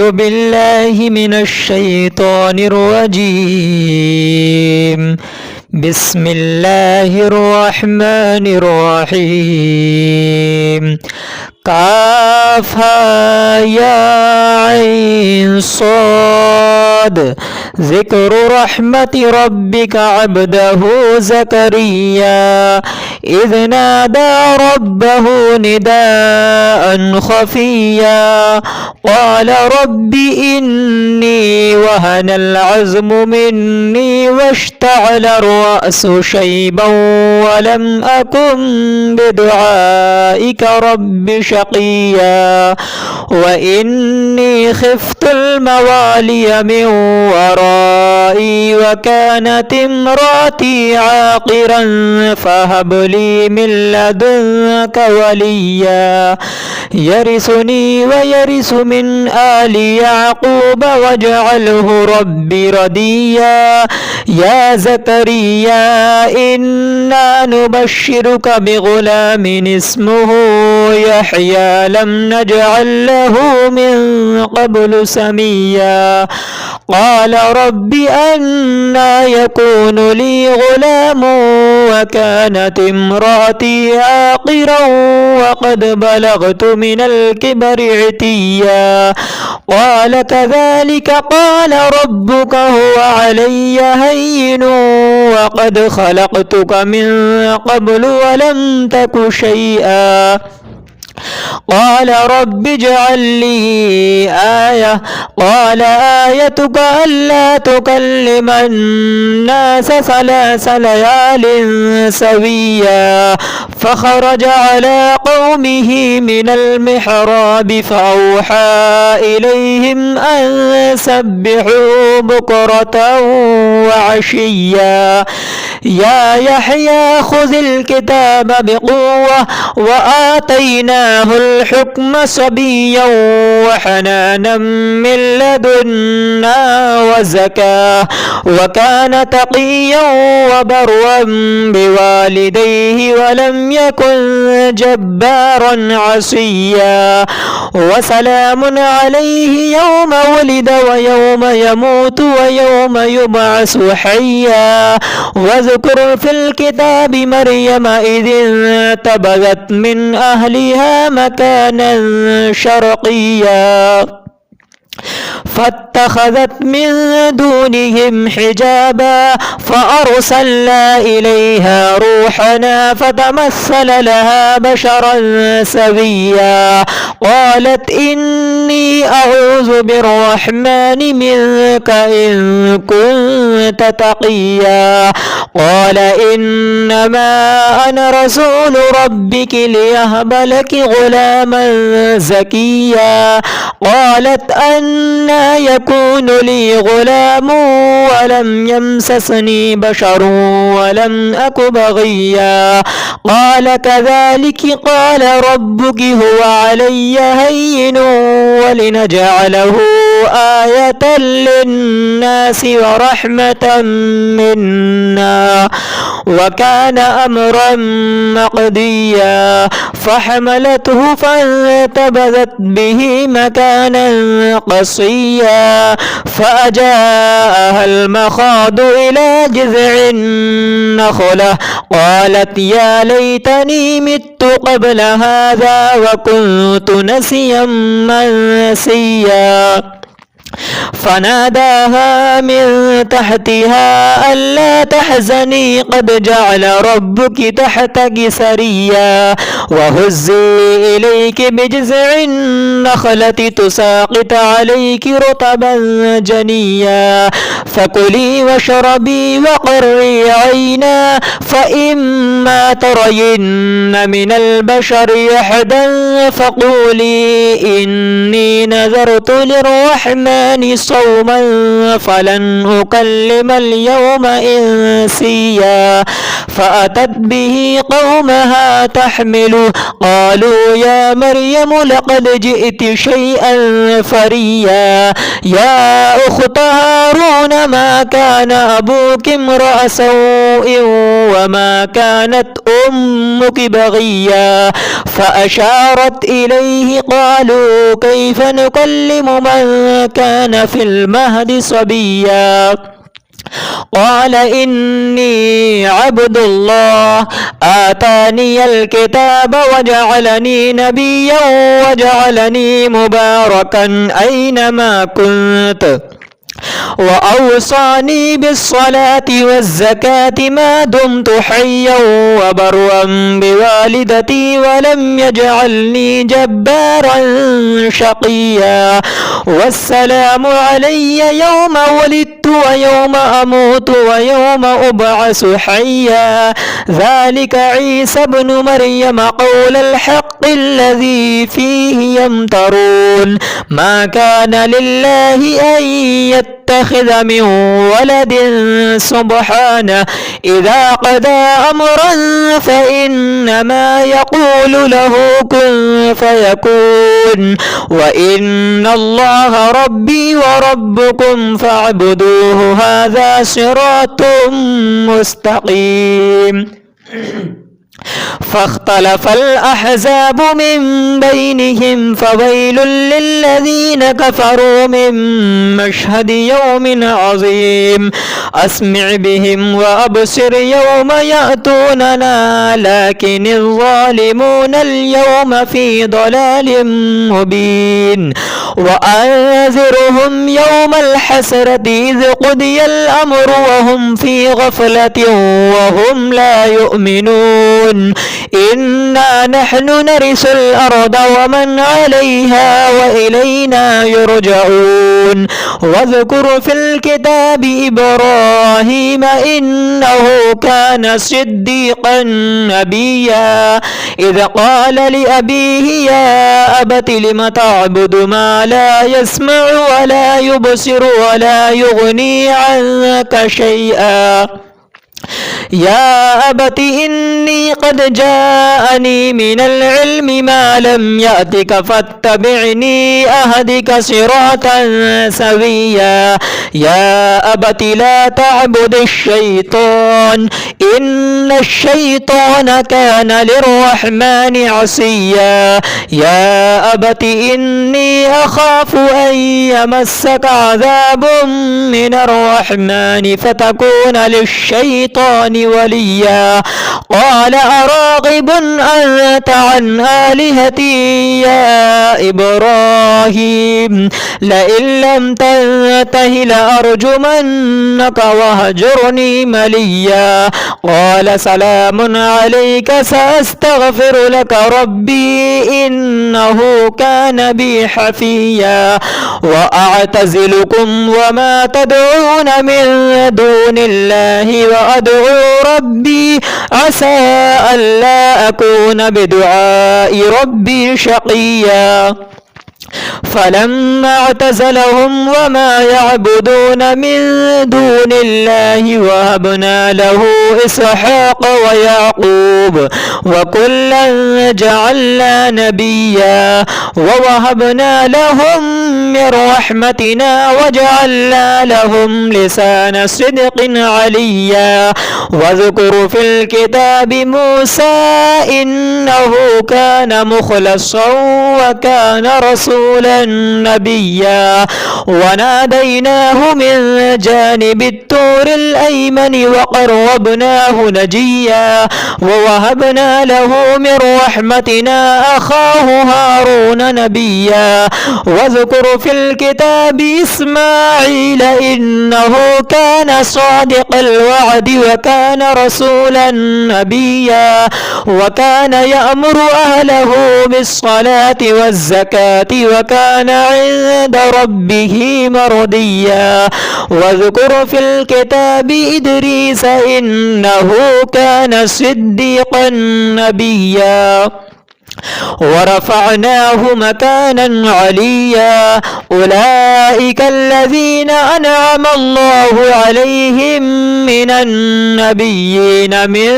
أعوذ بالله من الشيطان الرجيم. بسم الله الرحمن الرحيم. كافها يا عين صاد. ذكر رحمة ربك عبده زكريا إذ نادى ربه نداء خفيا قال رب إني وهن العزم مني واشتعل الرأس شيبا ولم أكن بدعائك رب شقيا وإني خفت الموالي من ورائي وكانت امرأتي عاقرا فهب لي من لدنك وليا يرثني ويرث من آل يعقوب واجعله ربي رديا يا زكريا إنا نبشرك بغلام اسمه يحيى لم نجعل له من قبل سميا قال رب أنى يكون لي غلام وكانت امرأتي عاقرا وقد بلغت من الكبر عتيا قال كذلك قال ربك هو علي هين وقد خلقتك من قبل ولم تك شيئا قال رب اجعل لي آية قال آيتك ألا تكلم الناس 3 ليال سويا فخرج على قومه من المحراب فأوحى إليهم أن سبحوا بكرة وعشيا يا يحيى خذ الكتاب بقوة وآتيناه الحكم صبيا وحنانا من لدنا وزكاة وكان تقيا وبرا بوالديه ولم يكن جبارا عصيا وسلام عليه يوم ولد ويوم يموت ويوم يبعث حيا واذكر في الكتاب مريم إذ انتبذت من أهلها مكانا شرقيا فاتخذت من دونهم حجابا فأرسلنا إليها روحنا فتمثل لها بشرا سويا قالت إني أعوذ بالرحمن منك إن كنت تقيا قال إنما أنا رسول ربك ليهب لك غلاما زكيا قالت أنى يكون لي غلام ولم يمسسني بشر ولم أك بغيا قال كذلك قال ربك هو علي هين ولنجعله آية للناس ورحمة منا وكان أمرا مقضيا فحملته فانتبذت به مكانا قصيا فأجاءها المخاض إلى جذع النخلة قالت يا ليتني مت قبل هذا وكنت نسيا منسيا فناداها من تحتها ألا تحزني قد جعل ربك تحتك سريا وهزي إليك بجذع النخلة تساقط عليك رطبا جنيا فكلي واشربي وقري عينا فإما ترين من البشر أحدا فقولي إني نذرت للرحمن صوما فلن أكلم اليوم إنسيا فأتت به قومها تحمله قالوا يا مريم لقد جئت شيئا فريا يا أخت هارون ما كان أبوك امرأ سوء سوء وما كانت أمك بغيا فأشارت إليه قالوا كيف نكلم من كان في المهد صبيا قال إني عبد الله آتاني الكتاب وجعلني نبيا وجعلني مباركا أينما كنت وأوصاني بالصلاة والزكاة ما دمت حيا وبرا بوالدتي ولم يجعلني جبارا شقيا والسلام علي يوم ولدت ويوم أموت ويوم أبعث حيا ذلك عيسى ابن مريم قول الحق الذي فيه يمترون ما كان لله أن يتخذ من ولد سبحانه إذا قضى أمرا فإنما يقول له كن فيكون وإن الله ربي وربكم فاعبدوه هذا صراط مستقيم فاختلف الأحزاب من بينهم فويل للذين كفروا من مشهد يوم عظيم أسمع بهم وأبصر يوم يأتوننا لكن الظالمون اليوم في ضلال مبين وأنذرهم يوم الحسرة إذ قضي الأمر وهم في غفلة وهم لا يؤمنون إنا نحن نرث الأرض ومن عليها وإلينا يرجعون واذكر في الكتاب إبراهيم إنه كان صديقا نبيا إذ قال لأبيه يا أبت لم تعبد ما لا يسمع ولا يبصر ولا يغني عنك شيئا يا أبت إني قد جاءني من العلم ما لم يأتك فاتبعني أهدك صراطا سويا يا أبت لا تعبد الشيطان إن الشيطان كان للرحمن عصيا يا أبت إني أخاف أن يمسك عذاب من الرحمن فتكون للشيطان وليا قال أراغب أنت عن آلهتي يا إبراهيم لئن لم تنته لأرجمنك وهجرني مليا قال سلام عليك سأستغفر لك ربي إنه كان بي حفيا وأعتزلكم وما تدعون من دون الله وأدعو ربي عسى ألا أكون بدعاء ربي شقيا فلما اعتزلهم وما يعبدون من دون الله وهبنا له إسحاق ويعقوب وكلا جعلنا نبيا ووهبنا لهم من رحمتنا وجعلنا لهم لسان صدق عليا واذكر في الكتاب موسى إنه كان مخلصا وكان رسولا نبيا وناديناه من جانب الطور الأيمن وقربناه نجيا ووهبنا له من رحمتنا أخاه هارون نبيا واذكر في الكتاب إسماعيل إنه كان صادق الوعد وكان رسولا نبيا وكان يأمر أهله بالصلاة والزكاة وكان عند ربه مرضيا واذكر في الكتاب إدريس إنه كان صديقا نبيا ورفعناه مكانا عليا أولئك الذين أنعم الله عليهم من النبيين من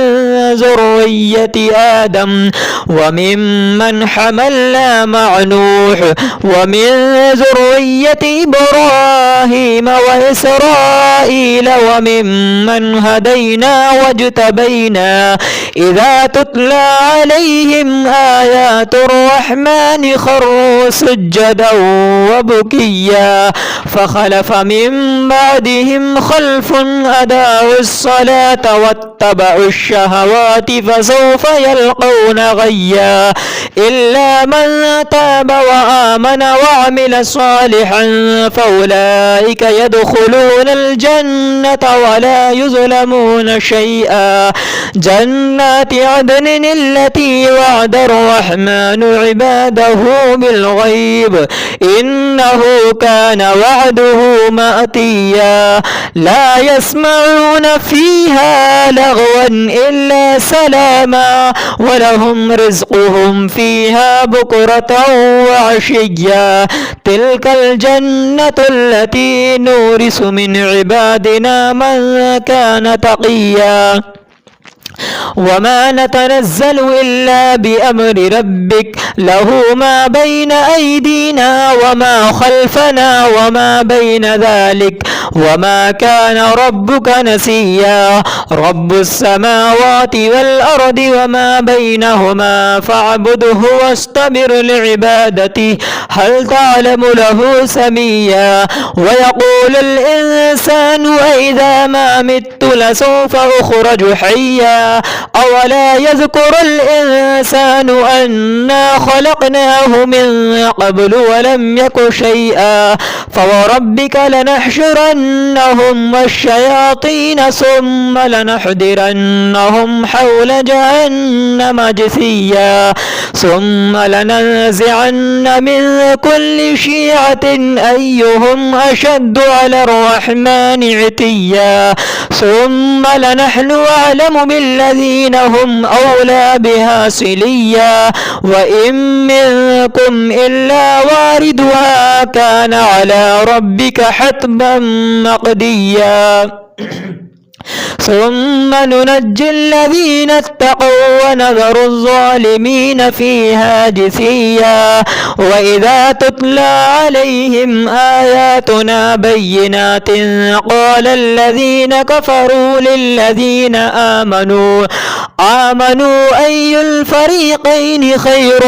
ذرية آدم وممن حملنا مع نوح ومن ذرية إبراهيم وإسرائيل وممن هدينا واجتبينا إذا تتلى عليهم آيات الرحمن خروا سجدا وبكيا فخلف من بعدهم خلف أداعوا الصلاة واتبعوا الشهوات فسوف يلقون غيا إلا من تاب وآمن وعمل صالحا فأولئك يدخلون الجنة ولا يظلمون شيئا جنات عدن التي وعد الرحمن عباده بالغيب إنه كان وعده مأتيا لا يسمعون فيها لغوا إلا سلاما ولهم رزقهم فيها بكرة وعشيا تلك الجنة التي نورث من عبادنا من كان تقيا وما نتنزل إلا بأمر ربك له ما بين أيدينا وما خلفنا وما بين ذلك وما كان ربك نسيا رب السماوات والأرض وما بينهما فاعبده واصطبر لعبادته هل تعلم له سميا ويقول الإنسان وإذا ما مت لسوف أخرج حيا أولا يذكر الإنسان أنا خلقناه من قبل ولم يك شيئا فوربك لنحشرنهم والشياطين ثم لنحضرنهم حول جهنم جثيا ثم لننزعن من كل شيعة أيهم أشد على الرحمن عتيا ثم لنحن أعلم بالذين هم أولى بها صليا وإن منكم إلا واردها كان على ربك حتما مقضيا ثم ننجي الذين اتقوا ونذر الظالمين فيها جثيا وإذا تتلى عليهم آياتنا بينات قال الذين كفروا للذين آمنوا أي الفريقين خير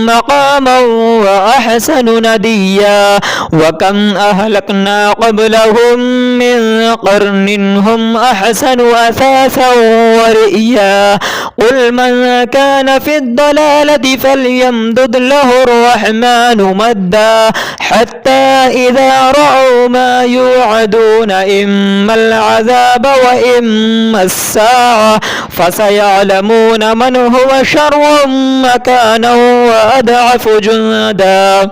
مقاما وأحسن نديا وكم أهلكنا قبلهم من قرن هم أحسن أثاثا ورئيا قل من كان في الضلالة فليمدد له الرحمن مدا حتى إذا رأوا ما يوعدون إما العذاب وإما الساعة فسيعلمون من هو شر مكانا وأضعف جندا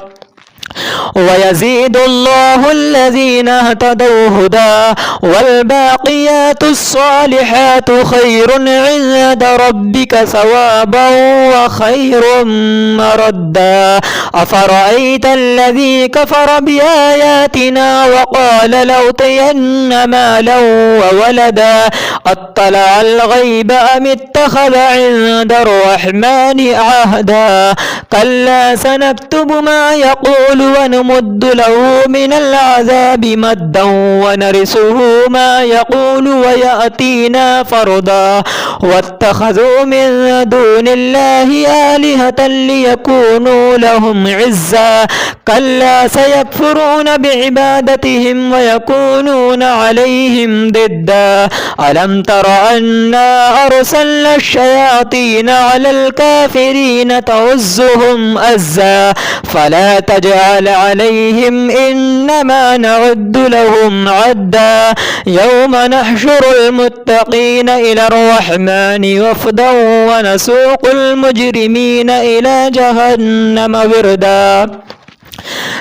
ويزيد الله الذين اهتدوا هدى والباقيات الصالحات خير عند ربك ثوابا وخير مردا أفرأيت الذي كفر بآياتنا وقال لأوتين مالا وولدا أطلع الغيب أم اتخذ عند الرحمن عهدا كلا سنكتب ما يقول ونمد له من العذاب مدا ونرثه ما يقول ويأتينا فردا واتخذوا من دون الله آلهة ليكونوا لهم عزا كلا سيكفرون بعبادتهم ويكونون عليهم ضدا ألم تر أنا أرسلنا الشياطين على الكافرين تعزهم أزا فلا تجعل عليهم إنما نعد لهم عدا يوم نحشر المتقين إلى الرحمن وفدا ونسوق المجرمين إلى جهنم وردا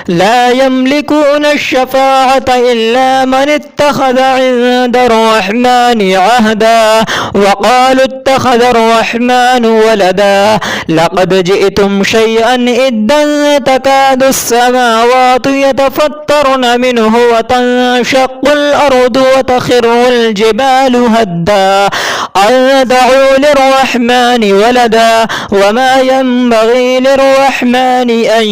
لا يملكون الشفاعة إلا من اتخذ عند الرحمن عهدا وقالوا اتخذ الرحمن ولدا لقد جئتم شيئا إدا تكاد السماوات يتفطرن منه وتنشق الأرض وتخر الجبال هدا أن دعوا للرحمن ولدا وما ينبغي للرحمن أن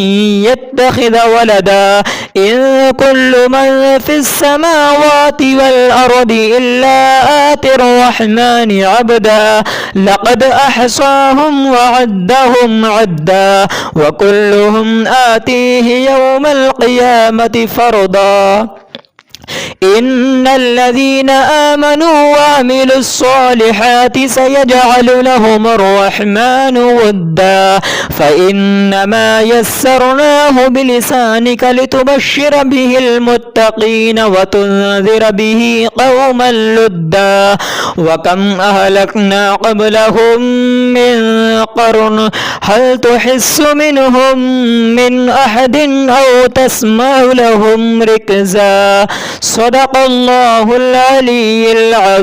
يتخذ ولدا إن كل من في السماوات والأرض إلا آتي الرحمن عبدا لقد أحصاهم وعدهم عدا وكلهم آتيه يوم القيامة فردا إن الذين آمنوا وعملوا الصالحات سيجعل لهم الرحمن ودا فإنما يسرناه بلسانك لتبشر به المتقين وتنذر به قوما لدا وكم أهلكنا قبلهم من قرن هل تحس منهم من أحد أو تسمع لهم ركزا صدق الله العلي العظيم.